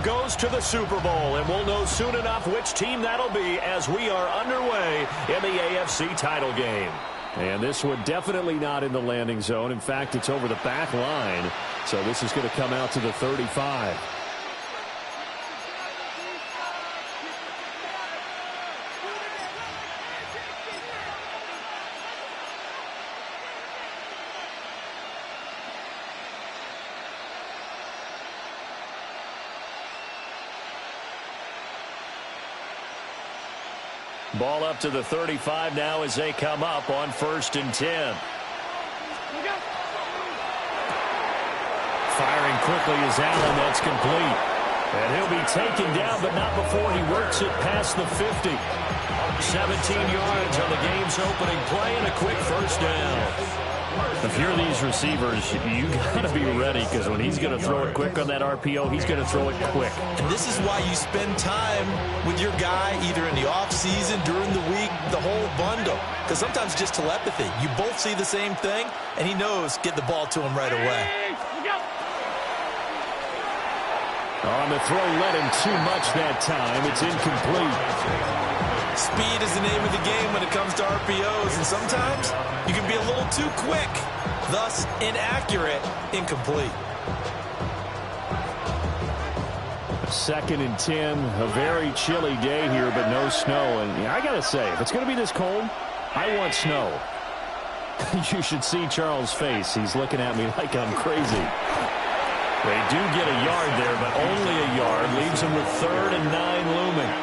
goes to the Super Bowl, and we'll know soon enough which team that'll be as we are underway in the AFC title game. And this one definitely not in the landing zone. In fact, it's over the back line. So this is going to come out to the 35. Ball up to the 35 now as they come up on 1st and 10. Firing quickly is Allen. That's complete. And he'll be taken down, but not before he works it past the 50. 17 yards on the game's opening play and a quick first down. If you're these receivers, you got to be ready because when he's going to throw it quick on that RPO, he's going to throw it quick. And this is why you spend time with your guy either in the offseason, during the week, the whole bundle. Because sometimes it's just telepathy. You both see the same thing, and he knows get the ball to him right away. On the throw, led him too much that time. It's incomplete. Speed is the name of the game when it comes to RPOs, and sometimes you can be a little too quick, thus inaccurate, incomplete. 2nd and 10, a very chilly day here, but no snow. And I got to say, if it's going to be this cold, I want snow. You should see Charles' face. He's looking at me like I'm crazy. They do get a yard there, but only a yard. Leaves them with 3rd and 9 looming.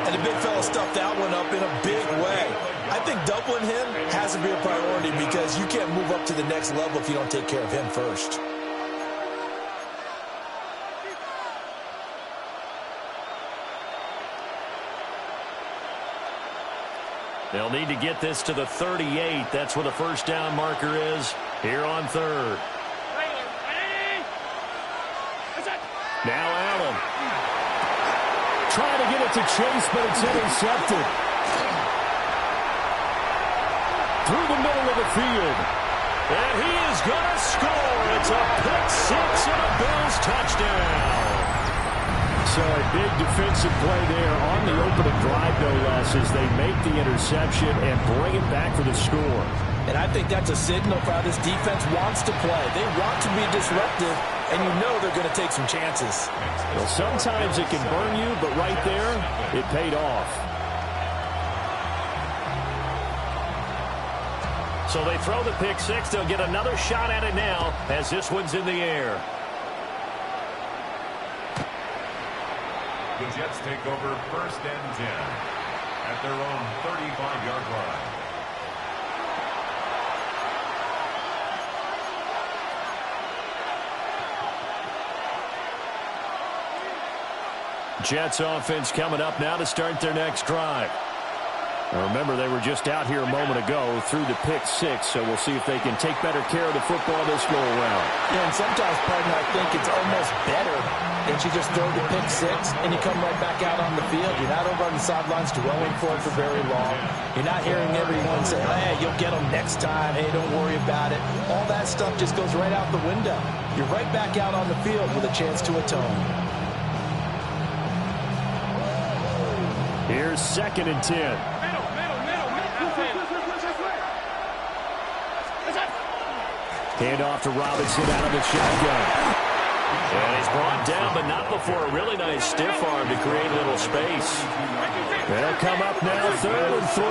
And the big fella stuffed that one up in a big way. I think doubling him has to be a priority because you can't move up to the next level if you don't take care of him first. They'll need to get this to the 38. That's where the first down marker is here on 3rd. Now Allen. Trying to get it to Chase, but it's intercepted. Through the middle of the field. And he is going to score. It's a pick six and a Bills touchdown. So a big defensive play there on the opening drive, no less, as they make the interception and bring it back for the score. And I think that's a signal for how this defense wants to play. They want to be disruptive, and you know they're going to take some chances. Well, sometimes it can burn you, but right there, it paid off. So they throw the pick six. They'll get another shot at it now as this one's in the air. The Jets take over 1st and 10 at their own 35-yard line. Jets offense coming up now to start their next drive. Now remember, they were just out here a moment ago through the pick six, so we'll see if they can take better care of the football this go-around. Yeah, and sometimes, partner, I think it's almost better that you just throw the pick six and you come right back out on the field. You're not over on the sidelines dwelling for it for very long. You're not hearing everyone say, hey, you'll get them next time. Hey, don't worry about it. All that stuff just goes right out the window. You're right back out on the field with a chance to atone. Here's 2nd and 10. Hand off to Robinson out of the shotgun. And he's brought down, but not before a really nice stiff arm to create a little space. They'll come up now, 3rd and 3.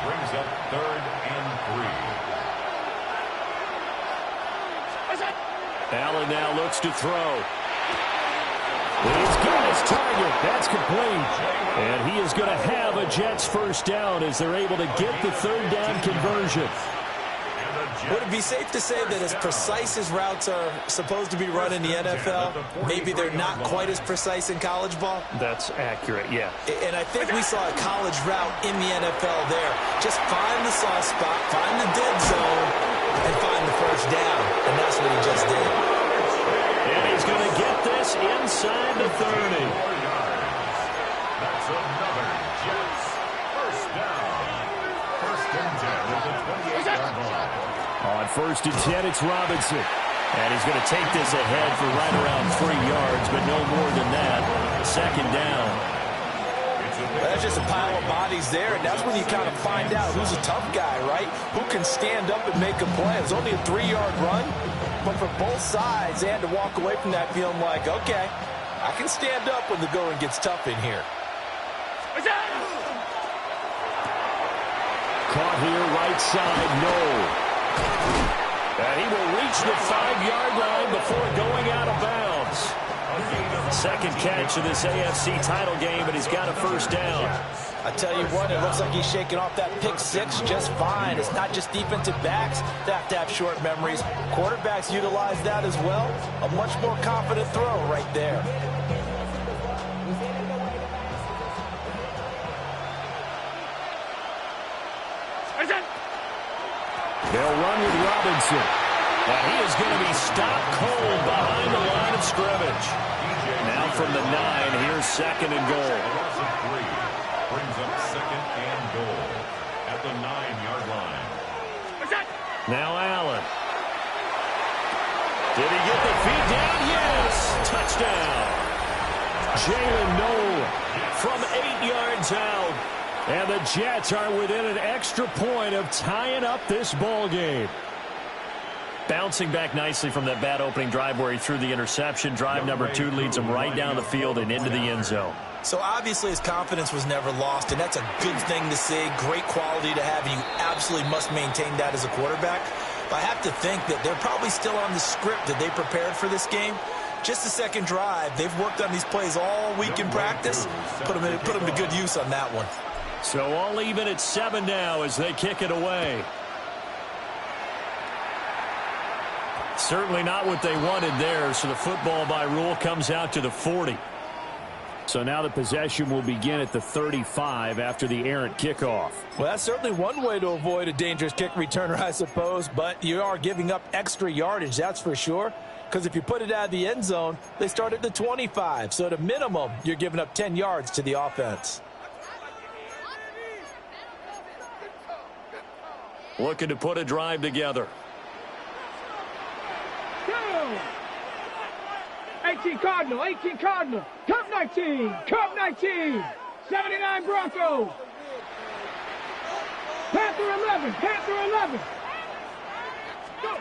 Brings up 3rd and 3. Allen now looks to throw. He's got his target. That's complete. And he is going to have a Jets first down as they're able to get the 3rd down conversion. Would it be safe to say that as precise as routes are supposed to be run in the NFL, maybe they're not quite as precise in college ball? That's accurate, yeah. And I think we saw a college route in the NFL there. Just find the soft spot, find the dead zone, and find the first down. And that's what he just did. And he's going to get this inside the 30. That's another Jets first down. 1st and 10 at the 28-yard line. On 1st and 10, it's Robinson. And he's going to take this ahead for right around 3 yards, but no more than that. Second down. That's just a pile of bodies there, and that's when you kind of find out who's a tough guy, right? Who can stand up and make a play. It's only a 3-yard run, but for both sides, they had to walk away from that feeling like, okay, I can stand up when the going gets tough in here. Caught here, right side, no. And he will reach the 5-yard line before going out of bounds. Second catch of this AFC title game, but he's got a first down. I tell you what, it looks like he's shaking off that pick six just fine. It's not just defensive backs that have to have short memories. Quarterbacks utilize that as well. A much more confident throw right there. They'll run with Robinson. And he is going to be stopped cold behind the line of scrimmage. Now from the 9, here's second and goal. Brings up second and goal at the 9-yard line. Now Allen. Did he get the feet down? Yes. Touchdown. Jalen Noel From 8 yards out. And the Jets are within an extra point of tying up this ball game. Bouncing back nicely from that bad opening drive where he threw the interception. Drive number 2 leads him right down the field and into the end zone. So obviously his confidence was never lost, and that's a good thing to see. Great quality to have, and you absolutely must maintain that as a quarterback. But I have to think that they're probably still on the script that they prepared for this game. Just the second drive. They've worked on these plays all week in practice. Put them to good use on that one. So all even at 7 now as they kick it away. Certainly not what they wanted there, so the football by rule comes out to the 40. So now the possession will begin at the 35 after the errant kickoff. Well, that's certainly one way to avoid a dangerous kick returner, I suppose, but you are giving up extra yardage, that's for sure. Because if you put it out of the end zone, they start at the 25. So at a minimum, you're giving up 10 yards to the offense. Looking to put a drive together. 18 Cardinal, 18 Cardinal, Cup 19, Cup 19, 79 Broncos. Panther 11, Panther 11. Go.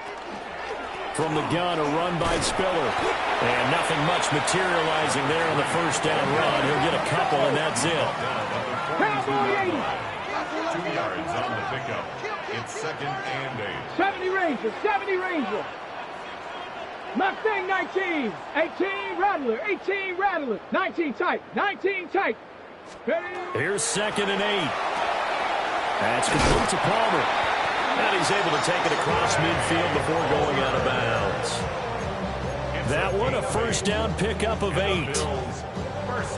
From the gun, a run by Spiller. And nothing much materializing there on the first down run. He'll get a couple, and that's it. Cowboy 80. 2 yards on the pickup. It's second and 8. 70 Ranger, 70 Ranger. Mustang 19, 18 Rattler, 18 Rattler, 19 tight, 19 tight. Here's second and 8. That's complete to Palmer. And he's able to take it across midfield before going out of bounds. That one a first down pickup of 8.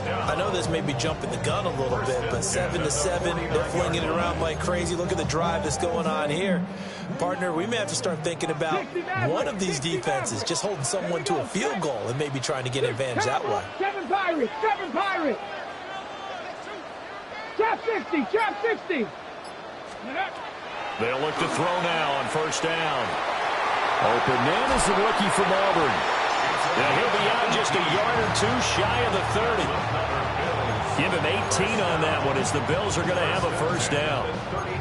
I know this may be jumping the gun a little bit, but 7-7, they're flinging it around like crazy. Look at the drive that's going on here. Partner, we may have to start thinking about one of these defenses just holding someone to a field goal and maybe trying to get advantage that way. 7 Pirates, 7 Pirates. Trap 60, trap 60. They'll look to throw now on first down. Open man is the rookie from Auburn. And he'll be out just a yard or 2 shy of the 30. Give him 18 on that one as the Bills are going to have a first down.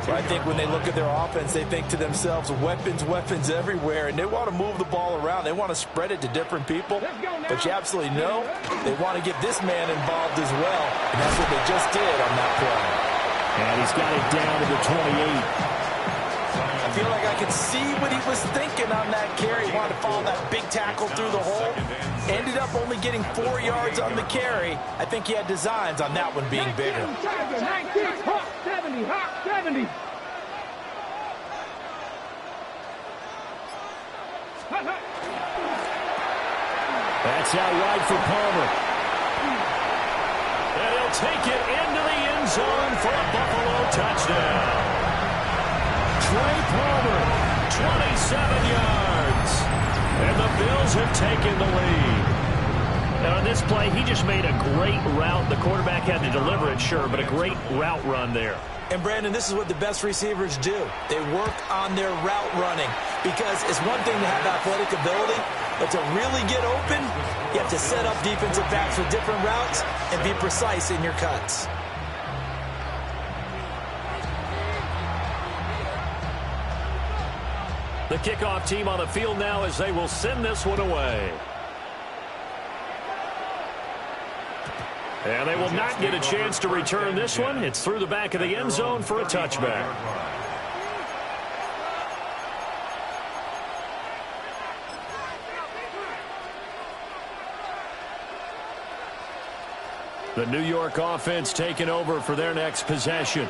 So I think when they look at their offense, they think to themselves, weapons, weapons everywhere, and they want to move the ball around. They want to spread it to different people. But you absolutely know they want to get this man involved as well, and that's what they just did on that play. And he's got it down to the 28. I feel like I could see what he was thinking on that carry. He wanted to follow that big tackle through the hole. Ended up only getting 4 yards on the carry. I think he had designs on that one being bigger. 19, Hawk 70, Hawk 70. That's out wide for Palmer. And he'll take it into the end zone for a Buffalo touchdown. Trey Palmer, 27 yards. And the Bills have taken the lead. And on this play, he just made a great route. The quarterback had to deliver it, sure, but a great route run there. And, Brandon, this is what the best receivers do. They work on their route running because it's one thing to have athletic ability, but to really get open, you have to set up defensive backs with different routes and be precise in your cuts. The kickoff team on the field now as they will send this one away. And they will not get a chance to return this one. It's through the back of the end zone for a touchback. The New York offense taking over for their next possession.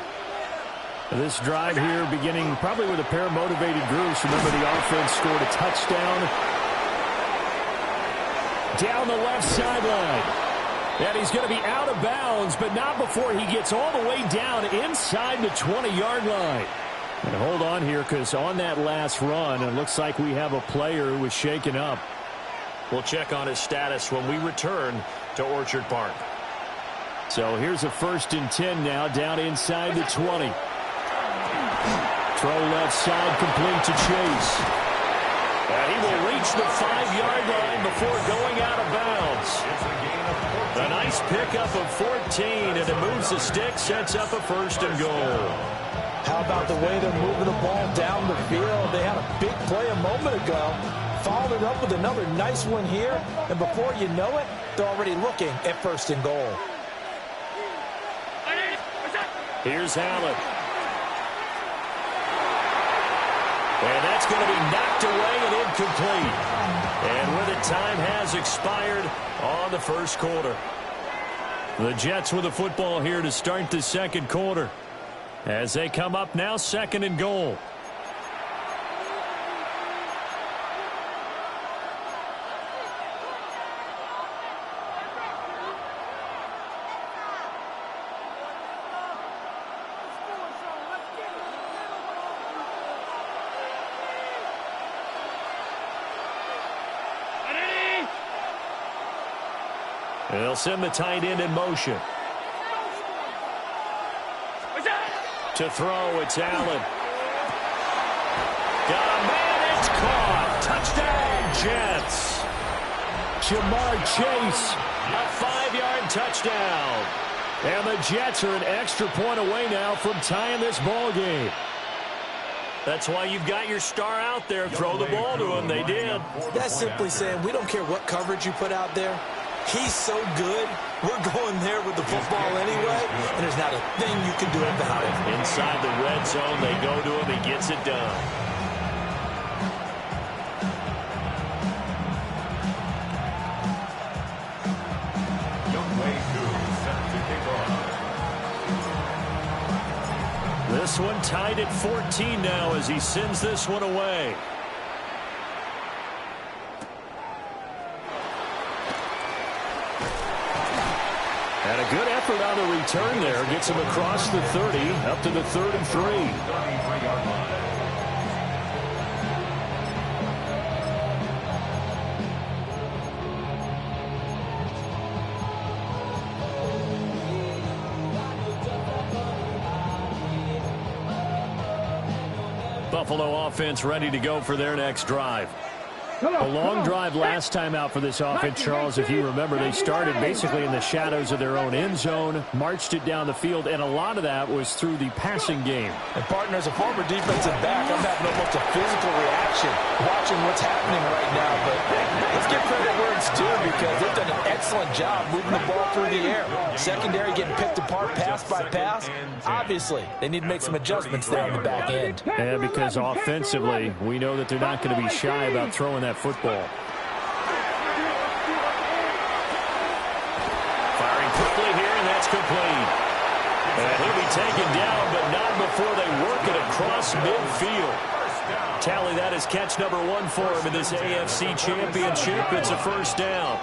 This drive here beginning probably with a pair of motivated groups. Remember, the offense scored a touchdown down the left sideline. And he's going to be out of bounds, but not before he gets all the way down inside the 20-yard line. And hold on here, because on that last run, it looks like we have a player who was shaken up. We'll check on his status when we return to Orchard Park. So here's a 1st and 10 now, down inside the 20. Throw left side, complete to Chase. And he will reach the 5-yard line before going out of bounds. A nice pickup of 14, and it moves the stick, sets up a 1st and goal. How about the way they're moving the ball down the field? They had a big play a moment ago. Followed it up with another nice one here. And before you know it, they're already looking at 1st and goal. Here's Allen. And that's going to be knocked away and incomplete. And with it, time has expired on the 1st quarter. The Jets with the football here to start the 2nd quarter. As they come up now, 2nd and goal. They'll send the tight end in motion. To throw, it's Allen. Got a man, it's caught. Touchdown, Jets. Jamar Chase. A 5-yard touchdown. And the Jets are an extra point away now from tying this ball game. That's why you've got your star out there. Throw the ball to him. They did. That's simply saying we don't care what coverage you put out there. He's so good, we're going there with the football anyway, and there's not a thing you can do about it. Inside the red zone, they go to him. He gets it done. This one tied at 14 now as he sends this one away. And a good effort on the return there. Gets him across the 30, up to the 3rd and 3. Buffalo offense ready to go for their next drive. A long drive last time out for this offense, Charles. If you remember, they started basically in the shadows of their own end zone, marched it down the field, and a lot of that was through the passing game. And, partner, as a former defensive back, I'm having almost a physical reaction watching what's happening right now. But let's give credit where it's due because they've done an excellent job moving the ball through the air. Secondary getting picked apart pass by pass. Obviously, they need to make some adjustments there on the back end. And because offensively, we know that they're not going to be shy about throwing that football. Firing quickly here, and that's complete. And he'll be taken down, but not before they work it across midfield. Tally that as catch number 1 for him in this AFC Championship. It's a 1st down.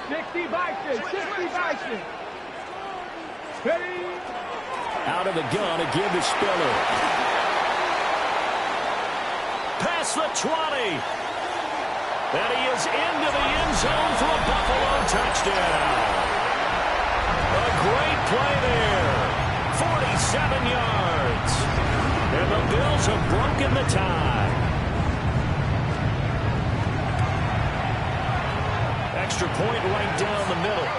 60 Bison, 60 Bison. Ready? Out of the gun, a give to Spiller. Past the 20. And he is into the end zone for a Buffalo touchdown. A great play there. 7 yards. And the Bills have broken the tie. Extra point right down the middle.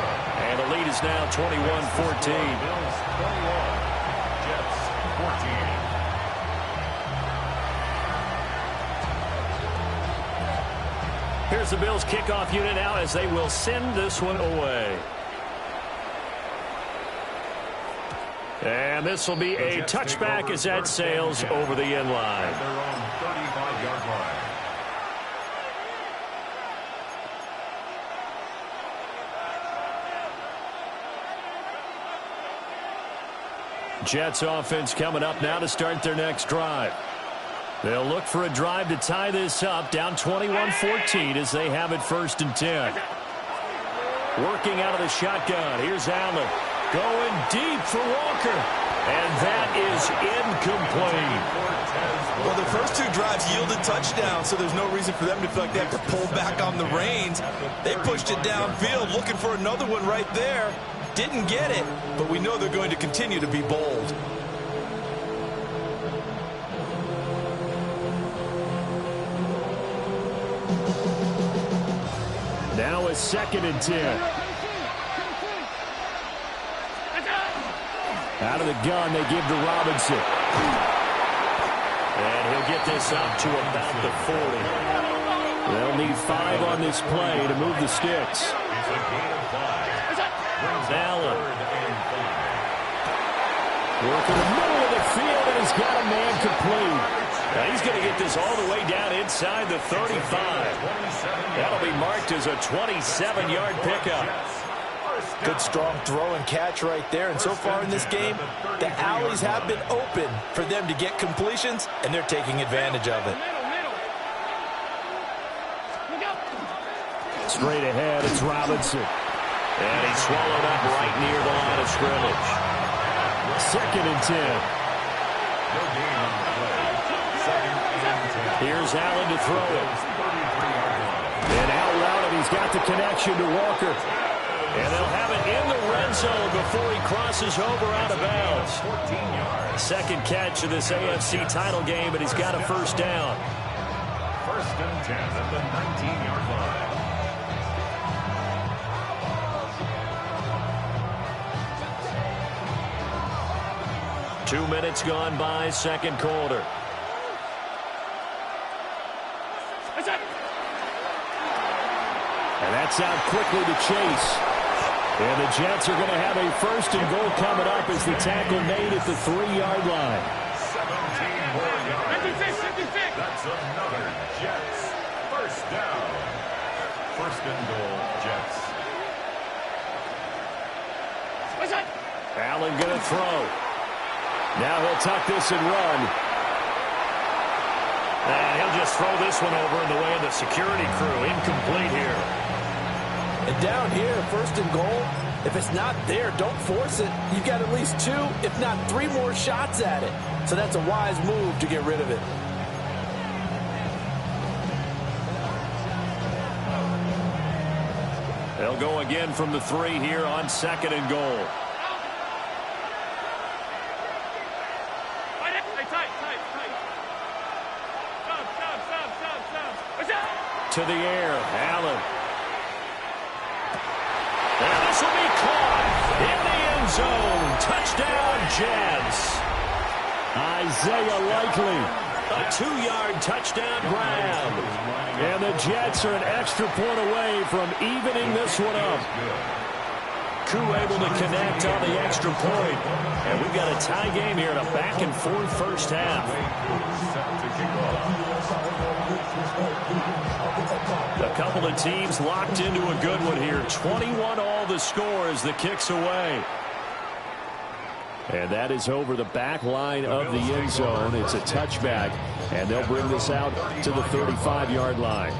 And the lead is now 21-14. Bills 21, Jets 14. Here's the Bills kickoff unit now as they will send this one away. And this will be a touchback as that sails over the end line. At their own 35-yard line. Jets offense coming up now to start their next drive. They'll look for a drive to tie this up, down 21-14 as they have it 1st and 10. Working out of the shotgun. Here's Allen going deep for Walker. And that is incomplete. Well, the first 2 drives yielded touchdowns, so there's no reason for them to feel like they have to pull back on the reins. They pushed it downfield, looking for another one right there. Didn't get it, but we know they're going to continue to be bold. Now a 2nd and 10. Out of the gun, they give to Robinson. And he'll get this up to about the 40. They'll need 5 on this play to move the sticks. It's a gain of 5. Allen. Working the middle of the field, and he's got a man complete. Now he's going to get this all the way down inside the 35. That'll be marked as a 27-yard pickup. Good strong throw and catch right there. And so far in this game, the alleys have been open for them to get completions, and they're taking advantage of it. Straight ahead, it's Robinson. And he's swallowed up right near the line of scrimmage. 2nd and 10. Here's Allen to throw it. And out loud, and he's got the connection to Walker. And they'll have it in the red zone before he crosses over out of bounds. 14 yards. 2nd catch of this AFC title game, and he's got a 1st down. 1st and 10 at the 19-yard line. 2 minutes gone by, 2nd quarter. And that's out quickly to Chase. And the Jets are going to have a 1st and goal coming up as the tackle made at the 3-yard line. 17 more yards. That's another Jets 1st down. 1st and goal, Jets. Allen going to throw. Now he'll tuck this and run. And he'll just throw this one over in the way of the security crew. Incomplete here. And down here, 1st and goal, if it's not there, don't force it. You've got at least 2, if not 3 more shots at it. So that's a wise move to get rid of it. They'll go again from the 3 here on 2nd and goal. To the air, Allen. And this will be caught in the end zone. Touchdown, Jets. Isaiah Likely. A 2-yard touchdown grab. And the Jets are an extra point away from evening this one up. Koo able to connect on the extra point. And we've got a tie game here in a back-and-forth 1st half. A couple of teams locked into a good one here. 21 all the score as the kick's away. And that is over the back line of the end zone. It's a touchback, and they'll bring this out to the 35-yard line.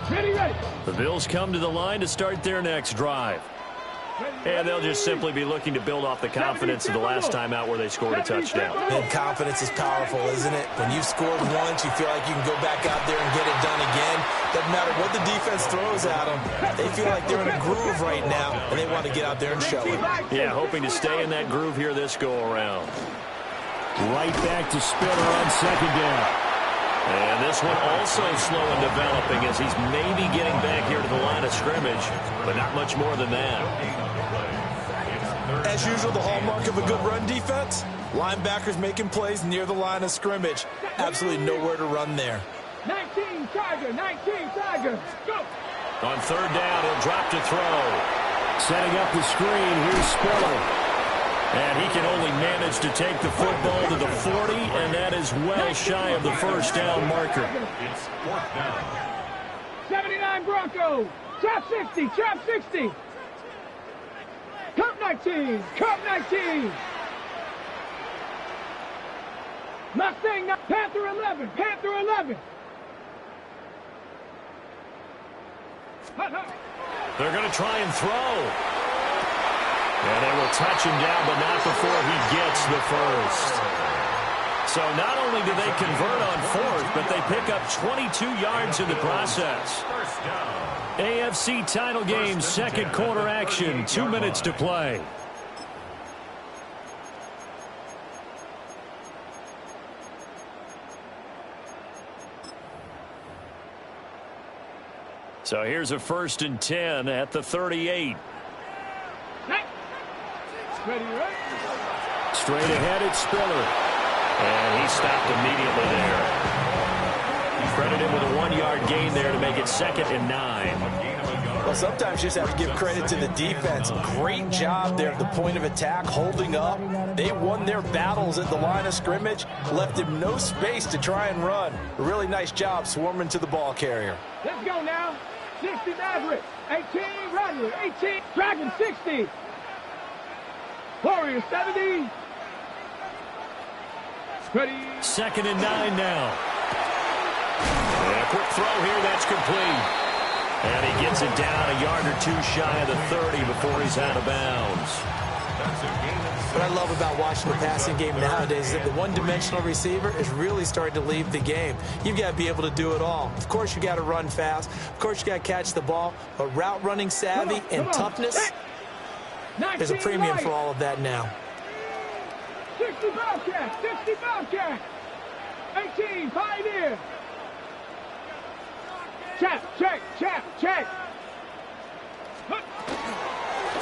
Ready. The Bills come to the line to start their next drive. And they'll just simply be looking to build off the confidence of the last time out where they scored a touchdown. And confidence is powerful, isn't it? When you've scored once, you feel like you can go back out there and get it done again. Doesn't matter what the defense throws at them. They feel like they're in a groove right now, and they want to get out there and show it. Yeah, hoping to stay in that groove here this go-around. Right back to Spiller on second down. And this one also slow in developing as he's maybe getting back here to the line of scrimmage, but not much more than that. As usual, the hallmark of a good run defense, linebackers making plays near the line of scrimmage. Absolutely nowhere to run there. 19 Tiger, 19 Tiger, go! On third down, he'll drop to throw. Setting up the screen, here's Spiller. And he can only manage to take the football to the 40, and that is well shy of the first down marker. It's fourth down. 79 Broncos, trap 60, trap 60. Cup 19, Cup 19. Mustang, Panther 11, Panther 11. They're going to try and throw. And they will touch him down, but not before he gets the first. So not only do they convert on fourth, but they pick up 22 yards in the process. First down. AFC title game, second quarter action, 2 minutes to play. So here's a 1st and 10 at the 38. Ready, right? Straight ahead, it's Spiller. And he stopped immediately there. Credit him with a 1-yard gain there to make it 2nd and 9. Well, sometimes you just have to give credit to the defense. Great job there at the point of attack, holding up. They won their battles at the line of scrimmage, left him no space to try and run. A really nice job swarming to the ball carrier. Let's go now. 60 Maverick, 18 Rattler, 18 Dragon 60. Warrior 70. Ready. 2nd and 9 now. And a quick throw here, that's complete. And he gets it down a yard or two shy of the 30 before he's out of bounds. What I love about watching the passing game nowadays is that the one-dimensional receiver is really starting to leave the game. You've got to be able to do it all. Of course, you got to run fast. Of course, you got to catch the ball. But route running savvy and toughness, there's a premium for all of that now. 60 Bobcat, 60 Bobcat. 18 Pioneer. Check, check.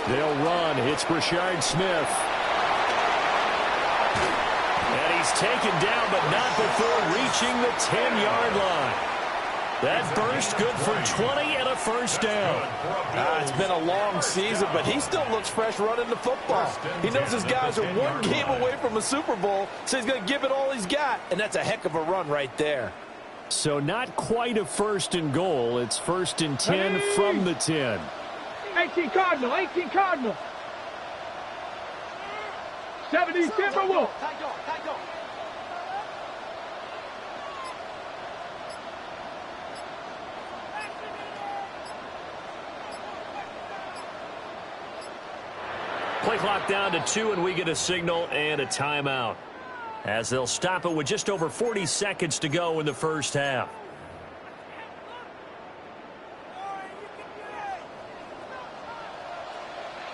They'll run. It's Brashard Smith. And he's taken down, but not before reaching the 10-yard line. That burst good for 20 and a first down. It's been a long season, but he still looks fresh running the football. He knows his guys are one game away from a Super Bowl, so he's going to give it all he's got, and that's a heck of a run right there. So not quite a 1st and goal. It's 1st and 10 from the 10. 18 Cardinal, 18 Cardinal. 70 Timberwolf. Play clock down to 2, and we get a signal and a timeout, as they'll stop it with just over 40 seconds to go in the first half.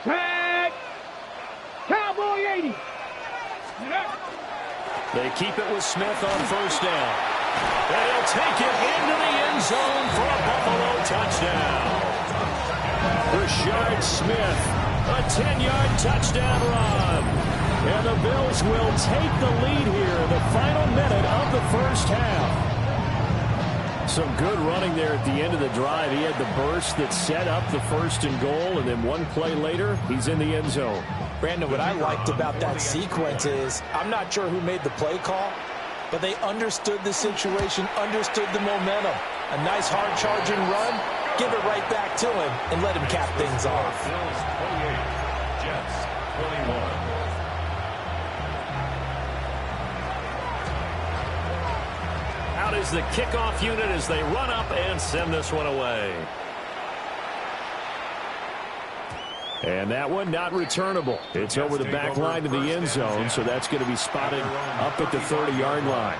Tag. Cowboy 80. They keep it with Smith on first down. And he'll take it into the end zone for a Buffalo touchdown. Brashard Smith, a 10-yard touchdown run. And the Bills will take the lead here in the final minute of the first half. Some good running there at the end of the drive. He had the burst that set up the 1st and goal, and then one play later, he's in the end zone. Brandon, what I liked about that sequence is, I'm not sure who made the play call, but they understood the situation, understood the momentum. A nice hard-charging run, give it right back to him, and let him cap things off. Bills 28, Jets 21. Out is the kickoff unit as they run up and send this one away. And that one not returnable. It's over the back line to the end zone, so that's going to be spotted up at the 30-yard line.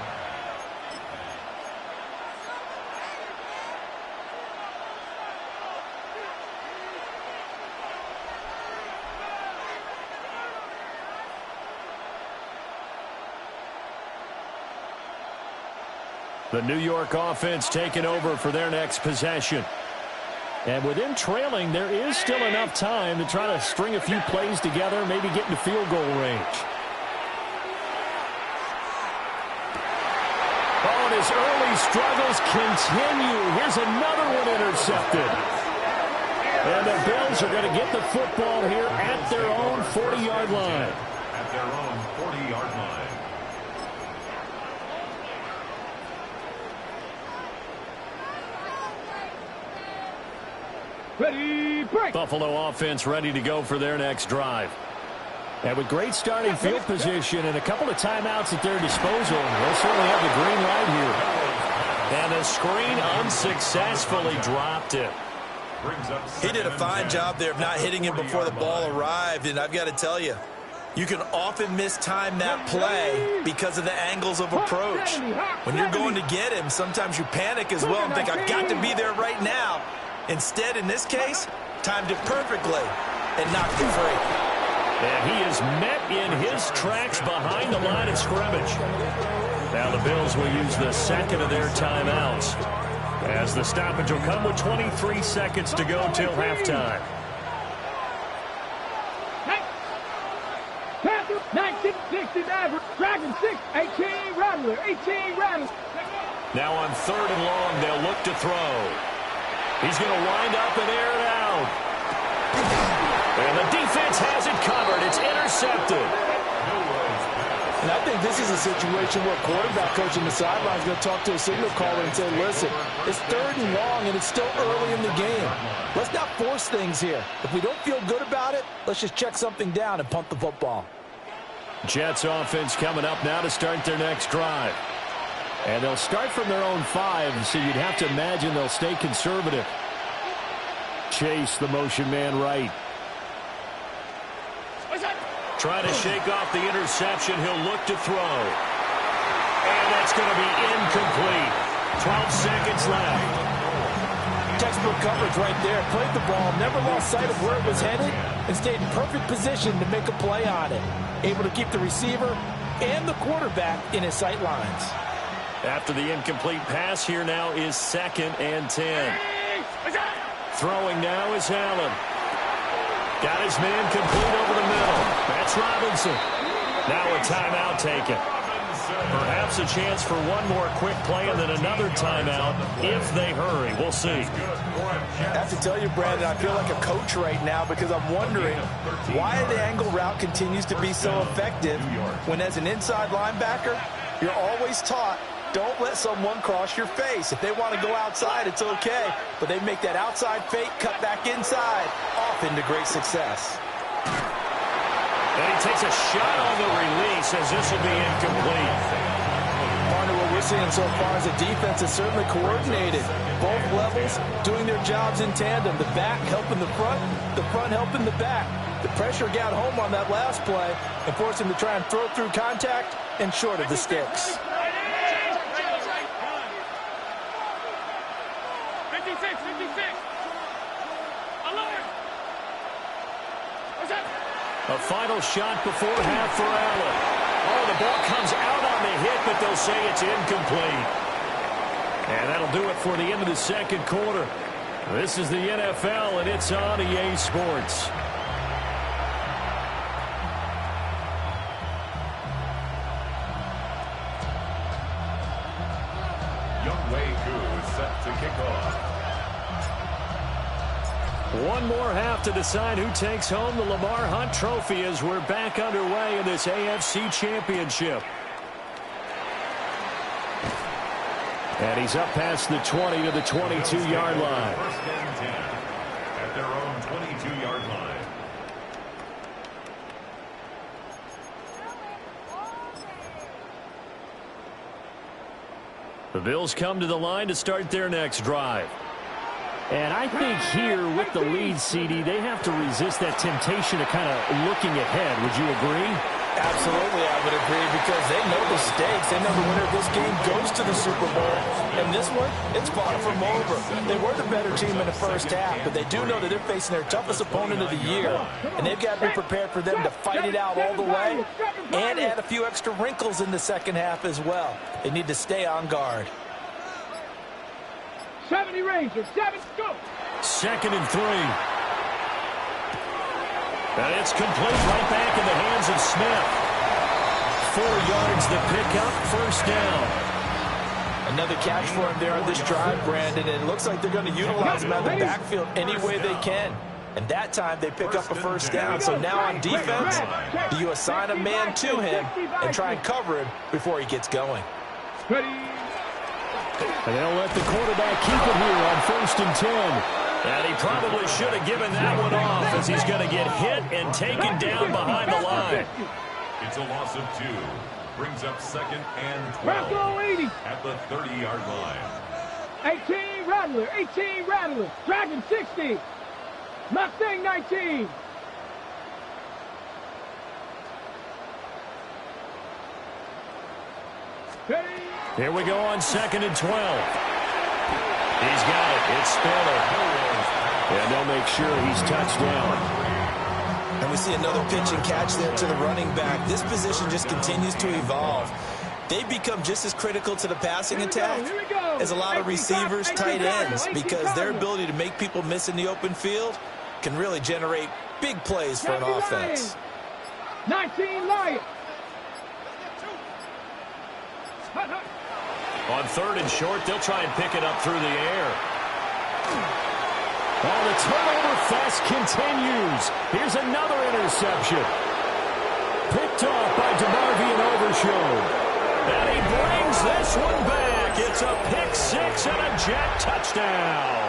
The New York offense taking over for their next possession. And with them trailing, there is still enough time to try to string a few plays together, maybe get into field goal range. Oh, and his early struggles continue. Here's another one intercepted. And the Bills are going to get the football here at their own 40-yard line. At their own 40-yard line. Ready, break. Buffalo offense ready to go for their next drive. And with great starting field position and a couple of timeouts at their disposal, they'll certainly have the green light here. And the screen unsuccessfully dropped it. He did a fine job there of not hitting him before the ball arrived, and I've got to tell you, you can often mistime that play because of the angles of approach. When you're going to get him, sometimes you panic as well and think, I've got to be there right now. Instead, in this case, timed it perfectly and knocked it free. And he is met in his tracks behind the line of scrimmage. Now the Bills will use the second of their timeouts, as the stoppage will come with 23 seconds to go till halftime. 1969, Dragon 6, 18, Rattler, 18, Rattler. Now on 3rd and long, they'll look to throw. He's going to wind up and air it out. And the defense has it covered. It's intercepted. And I think this is a situation where quarterback coach in the sideline is going to talk to a signal caller and say, listen, it's 3rd and long and it's still early in the game. Let's not force things here. If we don't feel good about it, let's just check something down and punt the football. Jets offense coming up now to start their next drive. And they'll start from their own 5, so you'd have to imagine they'll stay conservative. Chase, the motion man right. Trying to shake off the interception. He'll look to throw. And that's going to be incomplete. 12 seconds left. Textbook coverage right there. Played the ball, never lost sight of where it was headed, and stayed in perfect position to make a play on it. Able to keep the receiver and the quarterback in his sight lines. After the incomplete pass, here now is 2nd and 10. Throwing now is Allen. Got his man complete over the middle. That's Robinson. Now a timeout taken. Perhaps a chance for one more quick play and then another timeout if they hurry. We'll see. I have to tell you, Brandon, I feel like a coach right now because I'm wondering why the angle route continues to be so effective when as an inside linebacker, you're always taught, don't let someone cross your face. If they want to go outside, it's okay. But they make that outside fake, cut back inside, often to great success. And he takes a shot on the release as this will be incomplete. Partner, what we're seeing so far is the defense is certainly coordinated. Both levels doing their jobs in tandem. The back helping the front helping the back. The pressure got home on that last play and forced him to try and throw through contact and short of the sticks. A final shot before half for Allen. Oh, the ball comes out on the hit, but they'll say it's incomplete. And that'll do it for the end of the second quarter. This is the NFL, and it's on EA Sports. Younghoe Koo is set to kick off. One more half to decide who takes home the Lamar Hunt Trophy as we're back underway in this AFC Championship. And he's up past the 20 to the 22-yard line. 1st and 10 at their own 22-yard line. The Bills come to the line to start their next drive. And I think here with the lead, CD, they have to resist that temptation to kind of looking ahead. Would you agree? Absolutely, I would agree, because they know the stakes. They know the winner of this game goes to the Super Bowl. And this one, it's far from over. They were the better team in the first half, but they do know that they're facing their toughest opponent of the year. And they've got to be prepared for them to fight it out all the way and add a few extra wrinkles in the second half as well. They need to stay on guard. 70 Rangers, 7, go! 2nd and 3. And it's complete right back in the hands of Smith. 4 yards the pickup, first down. Another catch for him there on this drive, Brandon, and it looks like they're going to utilize him out of the backfield any way they can. And that time they pick up a first down. So now on defense, do you assign a man to him and try and cover him before he gets going? And they'll let the quarterback keep it here on 1st and 10. And he probably should have given that one off, as he's going to get hit and taken down behind the line. It's a loss of 2. Brings up 2nd and 12 at the 30-yard line. 18 Rattler, 18 Rattler, Dragon 60, Mustang 19. Here we go on 2nd and 12. He's got it. It's Spiller. And they'll make sure he's touched down. And we see another pitch and catch there to the running back. This position just continues to evolve. They become just as critical to the passing attack as a lot of receivers, tight ends, because their ability to make people miss in the open field can really generate big plays for an offense. 19 Lions. On 3rd and short, they'll try and pick it up through the air. Oh, the turnover fest continues. Here's another interception. Picked off by DeMarvion Overshown. And he brings this one back. It's a pick 6 and a Jet touchdown.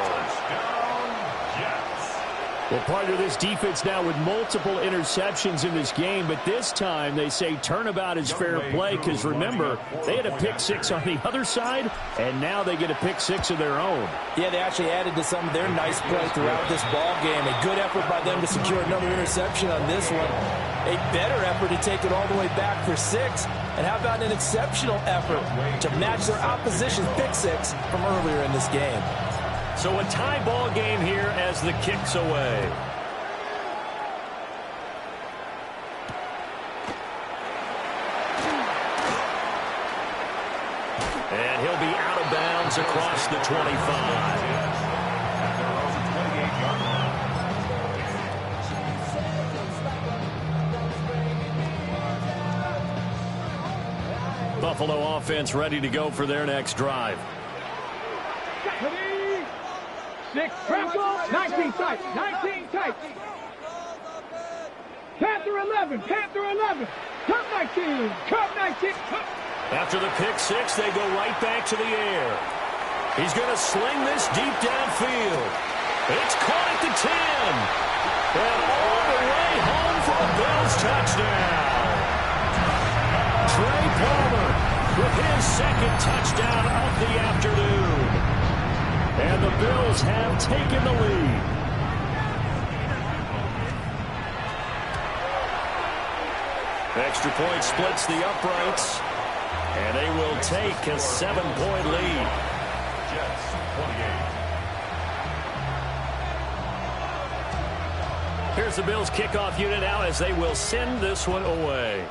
Well, partner, this defense now with multiple interceptions in this game, but this time they say turnabout is fair play, because remember, they had a pick 6 on the other side, and now they get a pick 6 of their own. Yeah, they actually added to some of their nice play throughout this ball game. A good effort by them to secure another interception on this one. A better effort to take it all the way back for 6. And how about an exceptional effort to match their opposition's pick 6 from earlier in this game. So a tie ball game here as the kick's away. And he'll be out of bounds across the 25. Buffalo offense ready to go for their next drive. 6, Purple, 19 tight, 19 tight. Panther 11, Panther 11, Cup 19, Cup 19. After the pick 6, they go right back to the air. He's going to sling this deep downfield. It's caught at the 10. And all the way home for a Bills touchdown. Trey Palmer with his 2nd touchdown of the afternoon. And the Bills have taken the lead. Extra point splits the uprights. And they will take a 7-point lead. Jets 28. Here's the Bills kickoff unit now as they will send this one away.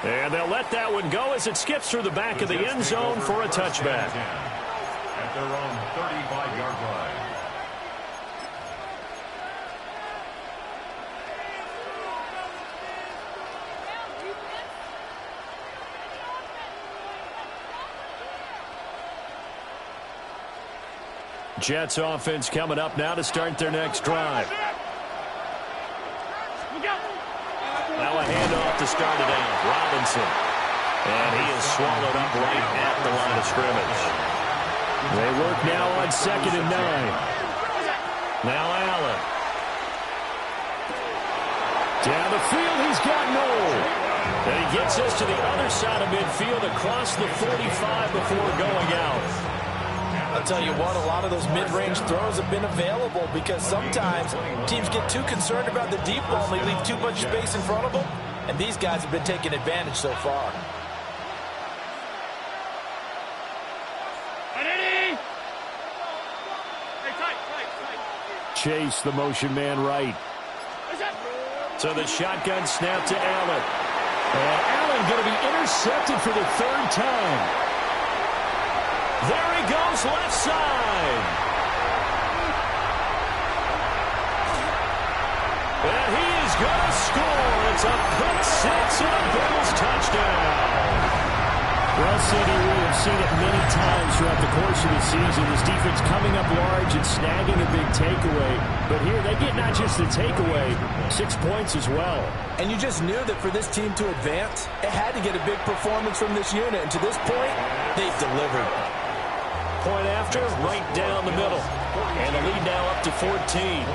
And they'll let that one go as it skips through the back of the end zone for a touchback. At their own 35-yard line. Jets offense coming up now to start their next drive. Now a handoff to start it out. Robinson. And he is swallowed up right at the line of scrimmage. They work now on 2nd and 9. Now Allen. Down the field, he's got Knoll. And he gets us to the other side of midfield across the 45 before going out. I'll tell you what, a lot of those mid-range throws have been available because sometimes teams get too concerned about the deep ball and they leave too much space in front of them, and these guys have been taking advantage so far. Chase, the motion man right. So the shotgun snap to Allen. And Allen going to be intercepted for the third time. There he goes, left side. And he is going to score. It's a pick six and a Bills touchdown. Well, Cindy, we have seen it many times throughout the course of the season. This defense coming up large and snagging a big takeaway. But here, they get not just the takeaway, 6 points as well. And you just knew that for this team to advance, it had to get a big performance from this unit. And to this point, they've delivered. Point after, right down the middle. And the lead now up to 14.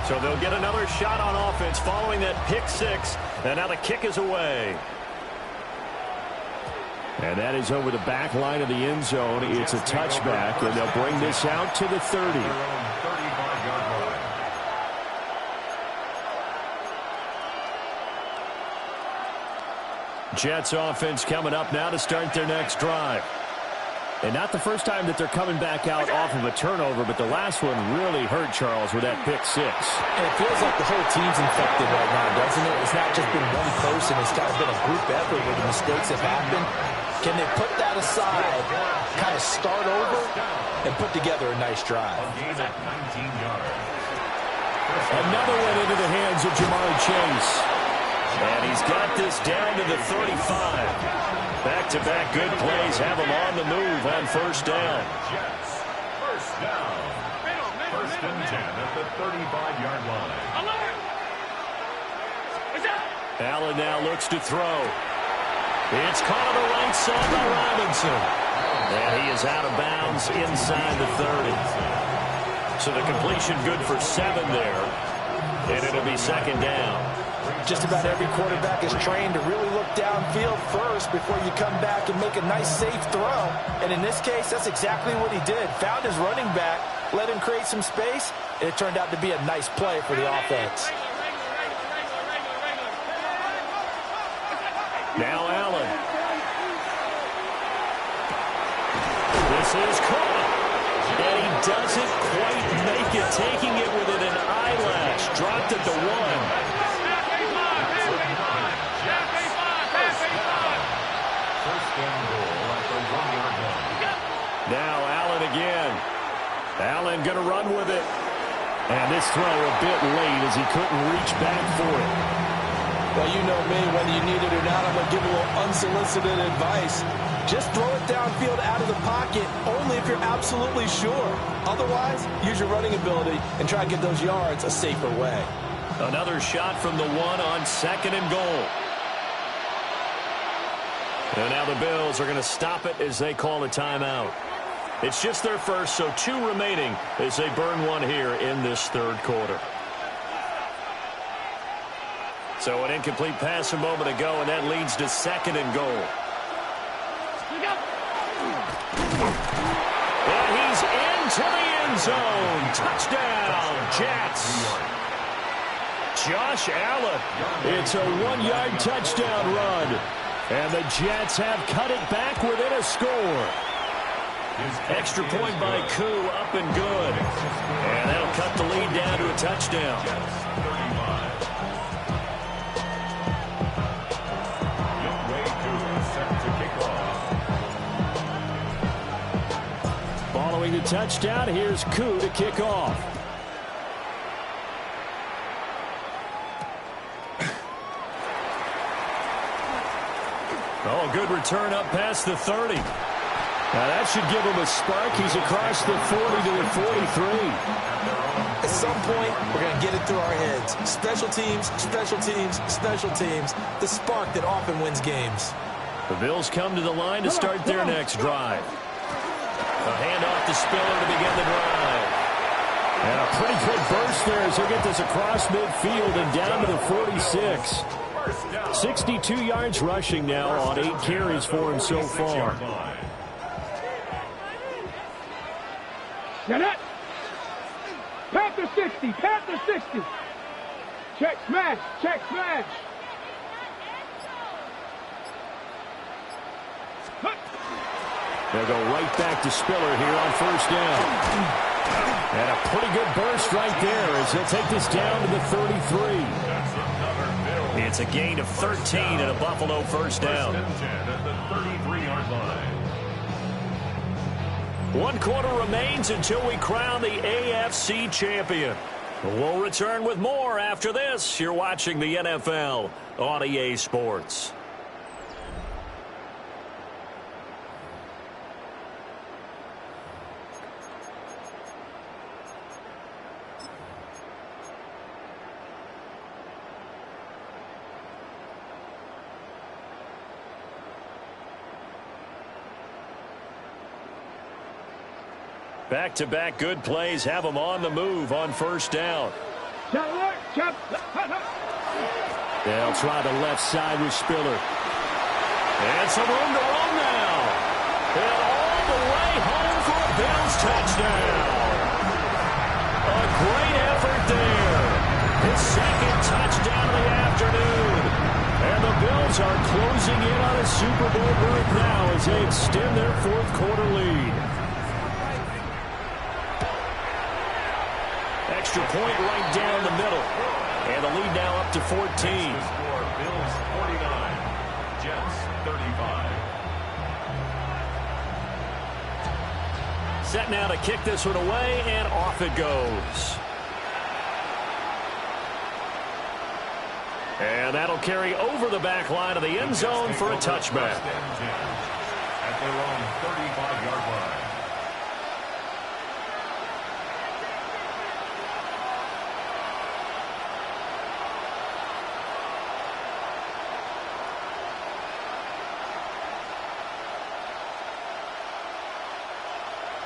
So they'll get another shot on offense following that pick six. And now the kick is away. And that is over the back line of the end zone. It's a touchback, and they'll bring this out to the 30. Jets offense coming up now to start their next drive. And not the first time that they're coming back out off of a turnover, but the last one really hurt Charles with that pick six. And it feels like the whole team's infected right now, doesn't it? It's not just been one person. It's kind of been a group effort where the mistakes have happened. Can they put that aside, kind of start over, and put together a nice drive? Another one into the hands of Jamar Chase. And he's got this down to the 35. Back-to-back good plays have him on the move on first down. Jets, first down. First and 10 at the 35-yard line. Allen now looks to throw. It's caught on the right side by Robinson. And he is out of bounds inside the 30. So the completion good for 7 there. And it'll be second down. Just about every quarterback is trained to really look downfield first before you come back and make a nice, safe throw. And in this case, that's exactly what he did. Found his running back, let him create some space, and it turned out to be a nice play for the offense. Now Allen. This is caught. And he doesn't quite make it, taking it within an eyelash. Dropped at the 1. Now Allen again. Allen going to run with it. And this throw a bit late as he couldn't reach back for it. Well, you know me, whether you need it or not, I'm going to give a little unsolicited advice. Just throw it downfield out of the pocket only if you're absolutely sure. Otherwise, use your running ability and try to get those yards a safer way. Another shot from the 1 on second and goal. And now the Bills are going to stop it as they call a timeout. It's just their first, so 2 remaining as they burn 1 here in this third quarter. So an incomplete pass a moment ago, and that leads to second and goal. And he's into the end zone. Touchdown, Jets. Josh Allen. It's a 1-yard touchdown run. And the Jets have cut it back within a score. Extra point by Koo, up and good. And that'll cut the lead down to a touchdown. Following the touchdown, here's Koo to kick off. Oh, good return up past the 30. Now that should give him a spark. He's across the 40 to the 43. At some point, we're going to get it through our heads. Special teams, special teams, special teams. The spark that often wins games. The Bills come to the line to start their next drive. A handoff to Spiller to begin the drive. And a pretty good burst there as he'll get this across midfield and down to the 46. First down. 62 yards rushing now on 8 carries for him so far. Get it. Panther 60. Panther 60. Check smash. Check smash. They'll go right back to Spiller here on first down. And a pretty good burst right there as they'll take this down to the 33. It's a gain of 13 and a Buffalo first down. At the 33-yard line. 1 quarter remains until we crown the AFC champion. We'll return with more after this. You're watching the NFL on EA Sports. Back-to-back good plays have them on the move on first down. They'll try the left side with Spiller. And some room to run now. And all the way home for a Bills touchdown. A great effort there. His second touchdown of the afternoon. And the Bills are closing in on a Super Bowl berth now as they extend their fourth quarter lead. Extra point right down the middle. And the lead now up to 14. Bills 49, Jets 35. Set now to kick this one away, and off it goes. And that'll carry over the back line of the end zone for a touchback. At their own 35-yard line.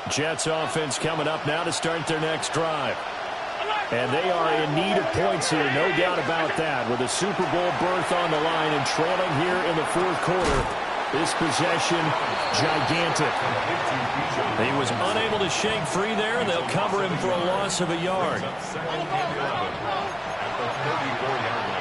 Jets offense coming up now to start their next drive. And they are in need of points here, no doubt about that. With a Super Bowl berth on the line and trailing here in the fourth quarter, this possession, gigantic. He was unable to shake free there. They'll cover him for a loss of a yard. Second and 11 at the 34-yard line.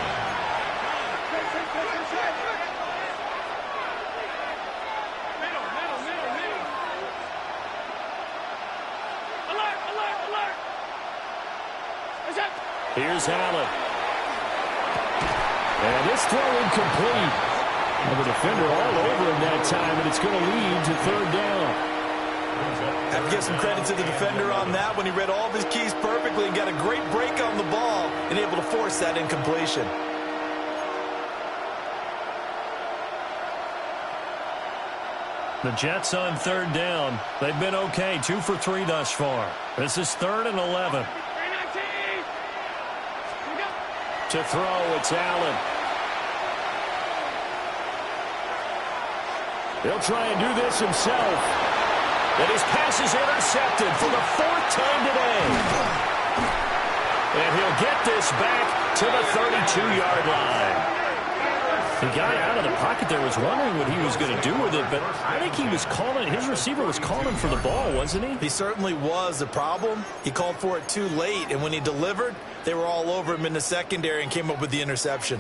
Here's Allen. And this throw incomplete. And the defender all over him that time, and it's going to lead to third down. Have to give some credit to the defender on that when he read all of his keys perfectly and got a great break on the ball and able to force that incompletion. The Jets on third down. They've been okay, 2 for 3 thus far. This is 3rd and 11. To throw, it's Allen. He'll try and do this himself. And his pass is intercepted for the 4th time today. And he'll get this back to the 32-yard line. The guy out of the pocket there was wondering what he was going to do with it, but I think he was calling, his receiver was calling for the ball, wasn't he? He certainly was. The problem, he called for it too late, and when he delivered, they were all over him in the secondary and came up with the interception.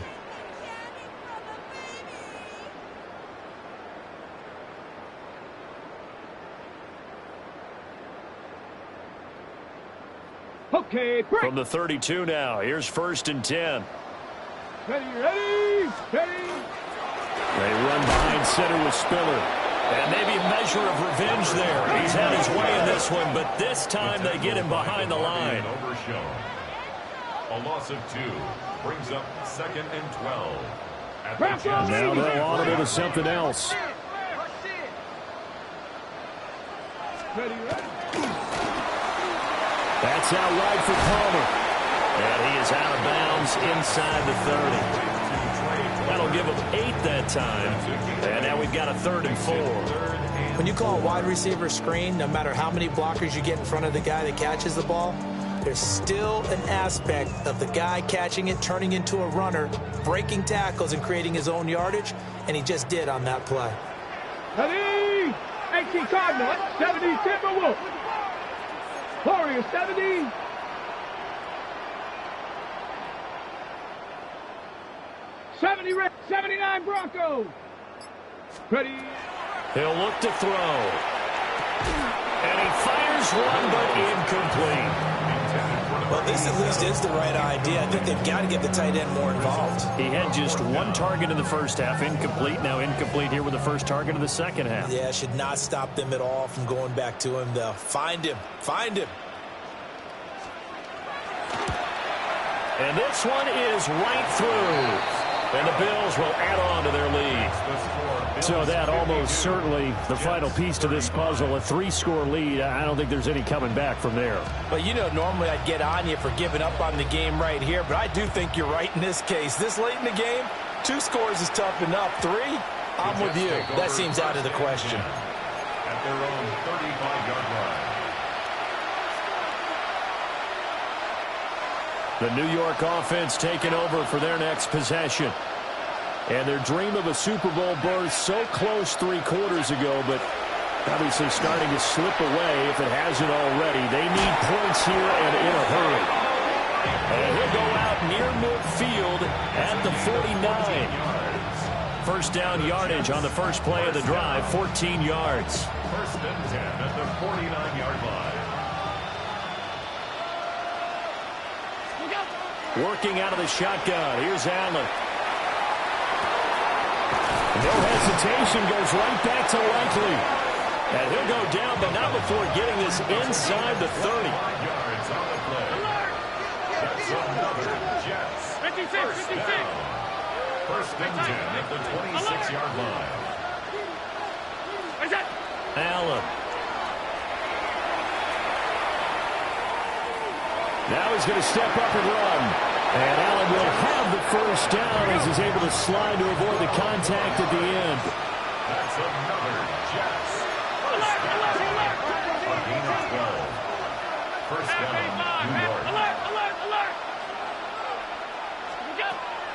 Okay, break. From the 32 now, here's 1st and 10. Ready, ready, ready. They run behind center with Spiller. And maybe a measure of revenge there. He's had his way in this one, but this time they get him behind the line. A loss of 2 brings up 2nd and 12. At the Jets. Now they'll audible to something else. Ready, ready. That's out wide for Palmer. And he is out of bounds inside the 30. That'll give him 8 that time. And now we've got a 3rd and 4. When you call a wide receiver screen, no matter how many blockers you get in front of the guy that catches the ball, there's still an aspect of the guy catching it, turning into a runner, breaking tackles and creating his own yardage, and he just did on that play. Ready? 18 Cardinal, 70 Timberwolves. Warriors 70. '70 Red, 79 Broncos. Ready? He'll look to throw. And he fires one, but incomplete. Well, this at least is the right idea. I think they've got to get the tight end more involved. He had just one target in the first half, incomplete. Now incomplete here with the first target of the second half. Yeah, should not stop them at all from going back to him. They'll find him. Find him. And this one is right through. And the Bills will add on to their lead. So that almost certainly the final piece to this puzzle, a 3-score lead. I don't think there's any coming back from there. But, you know, normally I'd get on you for giving up on the game right here, but I do think you're right in this case. This late in the game, 2 scores is tough enough. 3, I'm with you. That seems out of the question. At their own 35-yard line. The New York offense taking over for their next possession. And their dream of a Super Bowl berth so close 3 quarters ago, but obviously starting to slip away if it hasn't already. They need points here and in a hurry. And he'll go out near midfield at the 49. First down yardage on the first play of the drive, 14 yards. First and 10 at the 49-yard line. Working out of the shotgun. Here's Allen. No hesitation, goes right back to Likely. And he'll go down, but not before getting this inside the 30. Yards on the play. That's another Jets. 56, 56. First and 10 at the 26-yard line. Where's that? Allen. Now he's going to step up and run. And Allen will have the first down as he's able to slide to avoid the contact at the end. That's another Jets. First down. A gain of 12. First down, New York.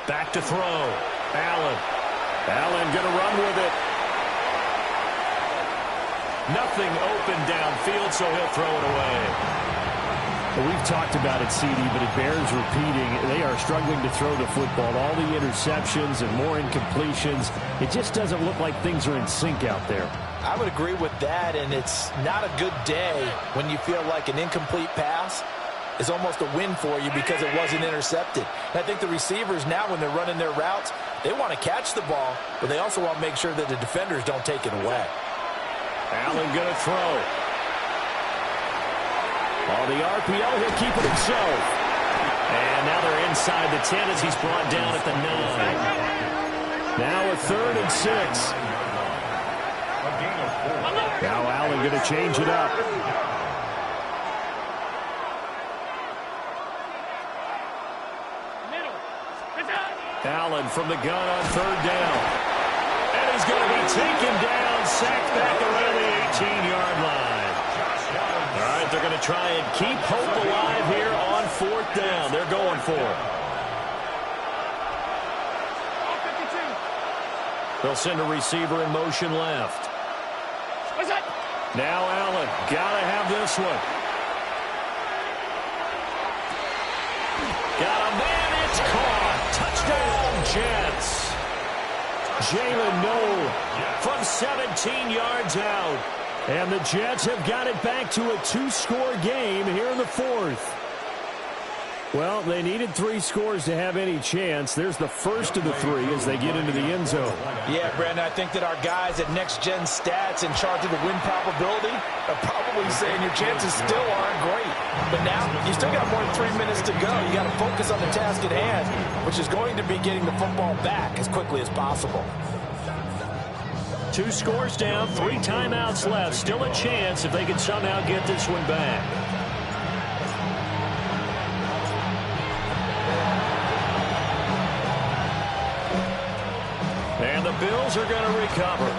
Back to throw. Allen. Allen going to run with it. Nothing open downfield, so he'll throw it away. Well, we've talked about it, CD, but it bears repeating. They are struggling to throw the football. All the interceptions and more incompletions. It just doesn't look like things are in sync out there. I would agree with that, and it's not a good day when you feel like an incomplete pass is almost a win for you because it wasn't intercepted. And I think the receivers now, when they're running their routes, they want to catch the ball, but they also want to make sure that the defenders don't take it away. Allen going to throw. On the RPO, he'll keep it himself. And now they're inside the 10 as he's brought down at the 9. Now a 3rd and 6. Now Allen going to change it up. Allen from the gun on 3rd down. And he's going to be taken down, sacked back around the 18-yard line. All right, they're going to try and keep hope alive here on 4th down. They're going for it. They'll send a receiver in motion left. Now Allen, got to have this one. Got a man, it's caught. Touchdown, Jets. Jalen Noel from 17 yards out. And the Jets have got it back to a 2-score game here in the 4th. Well, they needed 3 scores to have any chance. There's the first of the 3 as they get into the end zone. Yeah, Brandon, I think that our guys at Next Gen Stats in charge of the win probability are probably saying your chances still aren't great. But now, you still got more than 3 minutes to go. You got to focus on the task at hand, which is going to be getting the football back as quickly as possible. 2 scores down, 3 timeouts left. Still a chance if they can somehow get this one back. And the Bills are going to recover.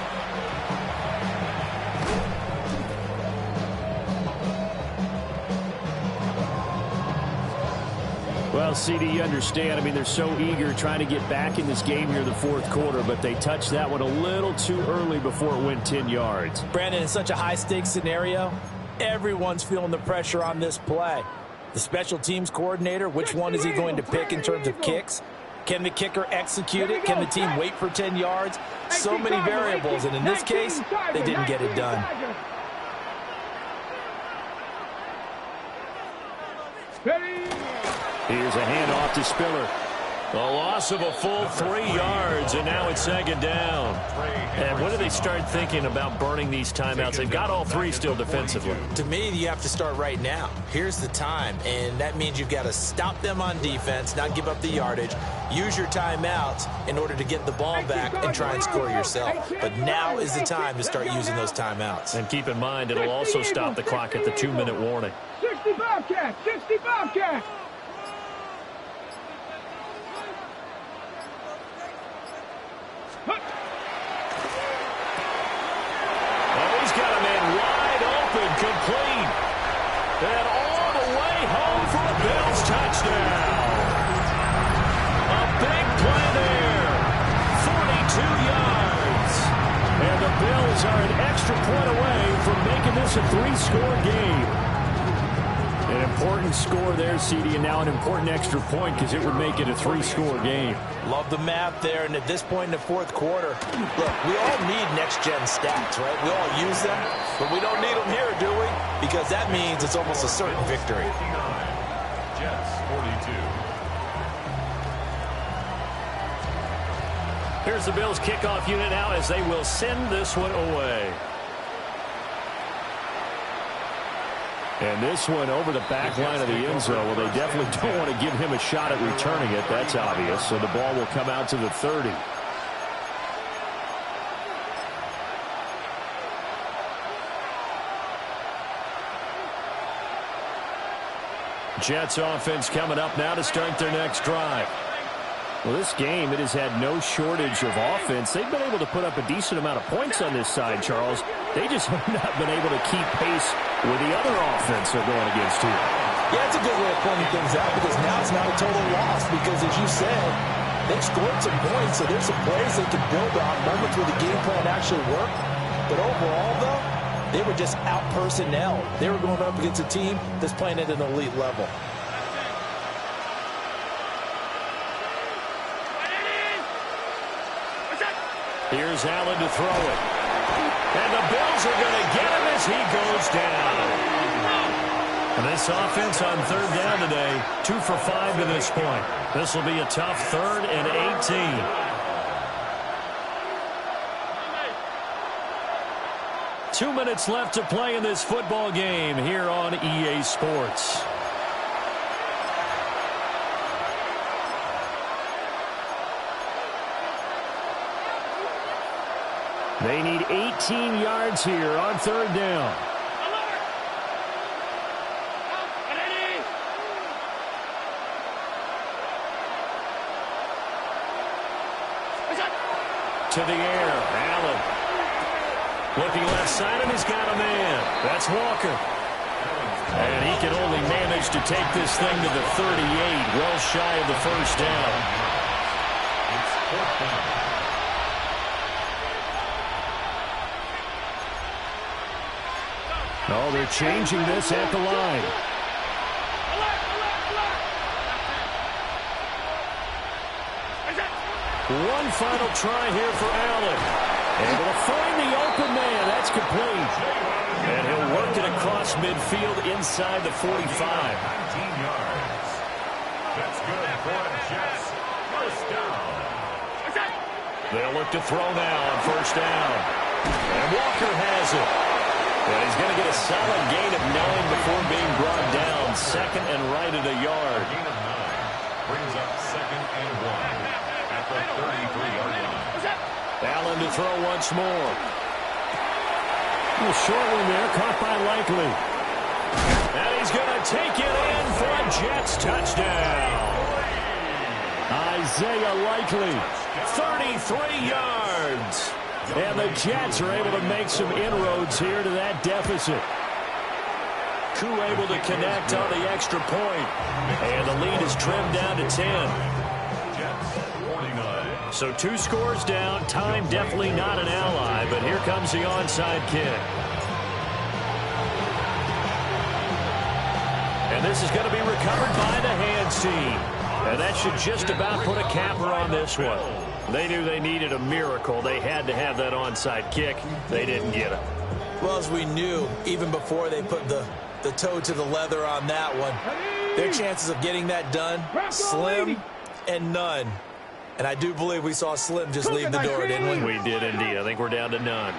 Well, CD, you understand. I mean, they're so eager trying to get back in this game here in the fourth quarter, but they touched that one a little too early before it went 10 yards. Brandon, in such a high-stakes scenario, everyone's feeling the pressure on this play. The special teams coordinator, which one is he going to pick in terms of kicks? Can the kicker execute it? Can the team wait for 10 yards? So many variables, and in this case, they didn't get it done. Here's a handoff to Spiller. A loss of a full 3 yards, and now it's second down. And when do they start thinking about burning these timeouts? They've got all three still defensively. To me, you have to start right now. Here's the time, and that means you've got to stop them on defense, not give up the yardage, use your timeouts in order to get the ball back and try and score yourself. But now is the time to start using those timeouts. And keep in mind, it'll also stop the clock at the 2-minute warning. 65 catch, 65 catch. Complete. And all the way home for a Bills touchdown. A big play there. 42 yards. And the Bills are an extra point away from making this a 3-score game. An important score there, CD, and now an important extra point because it would make it a 3-score game. Love the math there, and at this point in the fourth quarter, look, we all need next-gen stats, right? We all use them, but we don't need them here, do we? Because that means it's almost a certain victory. Jets 42. Here's the Bills kickoff unit now as they will send this one away. And this one over the back line of the end zone. Well, they definitely don't want to give him a shot at returning it. That's obvious. So the ball will come out to the 30. Jets offense coming up now to start their next drive. Well, this game, it has had no shortage of offense. They've been able to put up a decent amount of points on this side, Charles. They just have not been able to keep pace with the other offense they're going against here. Yeah, it's a good way of pointing things out because now it's not a total loss because, as you said, they've scored some points, so there's some plays they can build on, moments where the game plan actually worked. But overall, though, they were just out-personnel. They were going up against a team that's playing at an elite level. Here's Allen to throw it. And the Bills are going to get him as he goes down. And this offense on third down today, 2 for 5 to this point. This will be a tough 3rd and 18. Two minutes left to play in this football game here on EA Sports. They need 18 yards here on third down. To the air, Allen. Looking left side, and he's got a man. That's Walker. And he can only manage to take this thing to the 38, well shy of the first down. It's 4th down. Oh, they're changing this at the line. One final try here for Allen. Able to find the open man. That's complete. And he'll work it across midfield inside the 45. 19 yards. That's good for the Jets. First down. They'll look to throw now on first down. And Walker has it. And he's going to get a solid gain of 9 before being brought down. 2nd and right at a yard. Gain of 9 brings up 2nd and 1 at the 33-yard line. Allen to throw once more. A short one there, caught by Likely. And he's going to take it in for a Jets touchdown. Isaiah Likely. 33 yards. And the Jets are able to make some inroads here to that deficit. Koo able to connect on the extra point. And the lead is trimmed down to 10. So 2 scores down. Time definitely not an ally, but here comes the onside kick. And this is going to be recovered by the hands team. And that should just about put a capper on this one. They knew they needed a miracle. They had to have that onside kick. They didn't get it. Well, as we knew, even before they put the toe to the leather on that one, their chances of getting that done, slim and none. And I do believe we saw Slim just leave the door, didn't we? We did indeed. I think we're down to none.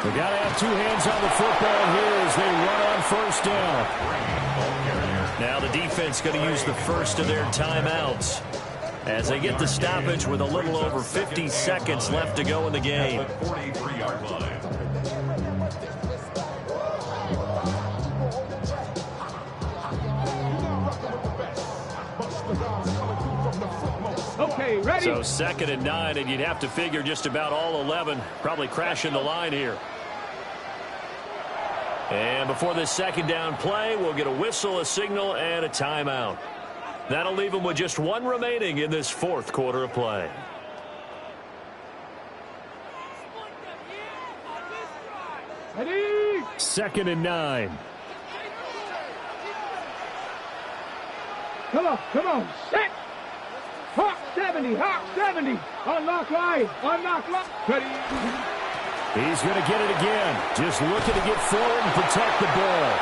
They got to have 2 hands on the football here as they run on first down. Now the defense going to use the first of their timeouts as they get the stoppage with a little over 50 seconds left to go in the game. Okay, ready? So 2nd and 9, and you'd have to figure just about all 11 probably crashing the line here. And before this second down play, we'll get a whistle, a signal, and a timeout. That'll leave them with just 1 remaining in this 4th quarter of play. Ready? 2nd and 9. Come on, set. Hawk 70, Hawk 70. Unlock line, unlock line. Ready? He's going to get it again. Just looking to get forward and protect the ball.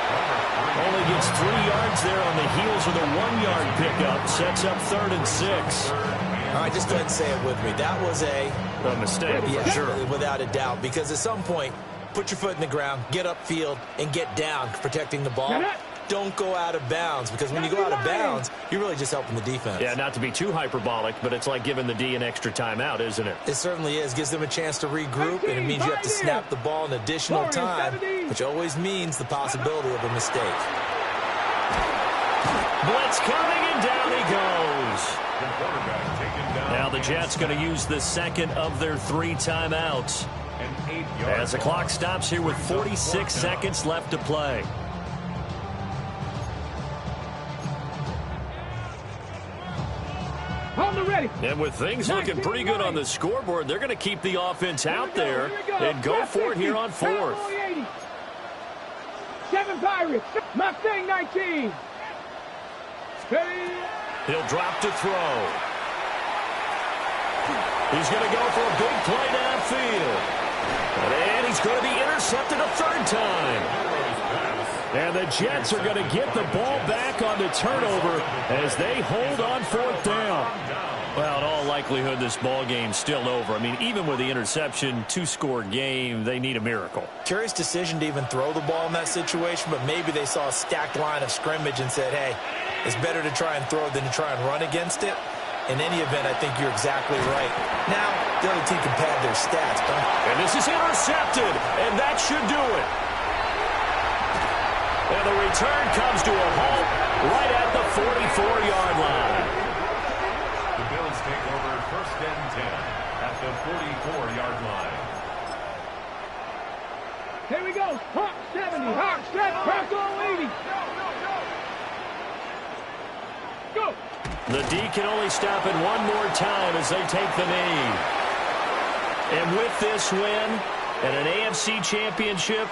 Only gets 3 yards there on the heels of the 1-yard pickup. Sets up 3rd and 6. All right, just go ahead and say it with me. That was a mistake, yeah, sure. Without a doubt, because at some point, put your foot in the ground, get upfield, and get down, protecting the ball. Don't go out of bounds, because when you go out of bounds, you're really just helping the defense. Yeah, not to be too hyperbolic, but it's like giving the D an extra timeout, isn't it? It certainly is. Gives them a chance to regroup, and it means you have to snap the ball in additional time, which always means the possibility of a mistake. Blitz coming, and down he goes. Now the Jets going to use the 2nd of their 3 timeouts. As the clock stops here with 46 seconds left to play. Ready. And with things looking pretty good on the scoreboard, they're going to keep the offense out there and go for it here on 4th. 7 Pirates. Mustang 19. He'll drop to throw. He's going to go for a big play downfield. And he's going to be intercepted a 3rd time. And the Jets are going to get the ball back on the turnover as they hold on 4th down. Well, in all likelihood, this ball game's still over. I mean, even with the interception, 2-score game, they need a miracle. Curious decision to even throw the ball in that situation, but maybe they saw a stacked line of scrimmage and said, hey, it's better to try and throw than to try and run against it. In any event, I think you're exactly right. Now, the other team can pad their stats. And this is intercepted, and that should do it. And the return comes to a halt right at the 44-yard line. The Bills take over 1st and 10 at the 44-yard line. Here we go. Hawk 70, Hawk 70, Bronco 80. Go. The D can only stop it 1 more time as they take the knee. And with this win and an AFC championship,